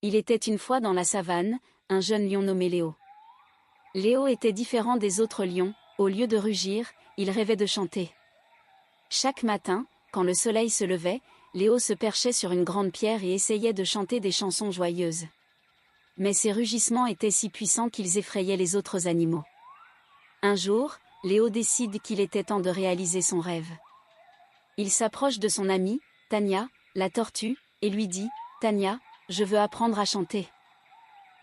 Il était une fois dans la savane, un jeune lion nommé Léo. Léo était différent des autres lions, au lieu de rugir, il rêvait de chanter. Chaque matin, quand le soleil se levait, Léo se perchait sur une grande pierre et essayait de chanter des chansons joyeuses. Mais ses rugissements étaient si puissants qu'ils effrayaient les autres animaux. Un jour, Léo décide qu'il était temps de réaliser son rêve. Il s'approche de son amie, Tania, la tortue, et lui dit « Tania, je veux apprendre à chanter.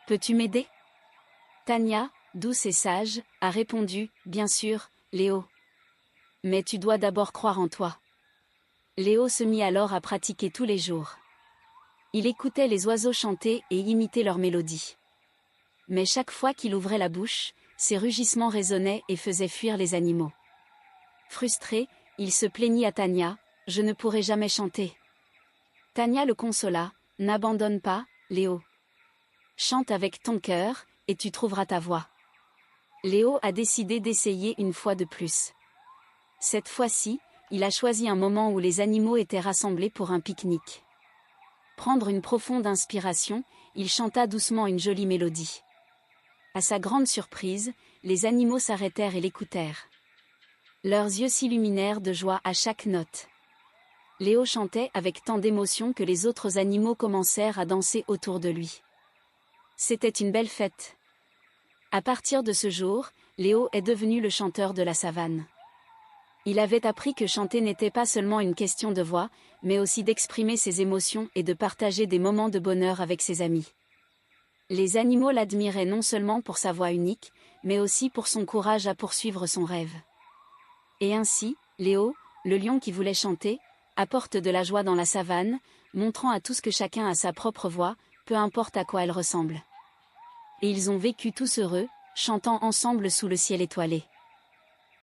Peux-tu m'aider ?» Tania, douce et sage, a répondu « Bien sûr, Léo. Mais tu dois d'abord croire en toi. » Léo se mit alors à pratiquer tous les jours. Il écoutait les oiseaux chanter et imiter leurs mélodies. Mais chaque fois qu'il ouvrait la bouche, ses rugissements résonnaient et faisaient fuir les animaux. Frustré, il se plaignit à Tania « Je ne pourrai jamais chanter. » Tania le consola « N'abandonne pas, Léo. Chante avec ton cœur, et tu trouveras ta voix. » Léo a décidé d'essayer une fois de plus. Cette fois-ci, il a choisi un moment où les animaux étaient rassemblés pour un pique-nique. Prendre une profonde inspiration, il chanta doucement une jolie mélodie. À sa grande surprise, les animaux s'arrêtèrent et l'écoutèrent. Leurs yeux s'illuminèrent de joie à chaque note. Léo chantait avec tant d'émotion que les autres animaux commencèrent à danser autour de lui. C'était une belle fête. À partir de ce jour, Léo est devenu le chanteur de la savane. Il avait appris que chanter n'était pas seulement une question de voix, mais aussi d'exprimer ses émotions et de partager des moments de bonheur avec ses amis. Les animaux l'admiraient non seulement pour sa voix unique, mais aussi pour son courage à poursuivre son rêve. Et ainsi, Léo, le lion qui voulait chanter, apporte de la joie dans la savane, montrant à tous que chacun a sa propre voix, peu importe à quoi elle ressemble. Et ils ont vécu tous heureux, chantant ensemble sous le ciel étoilé.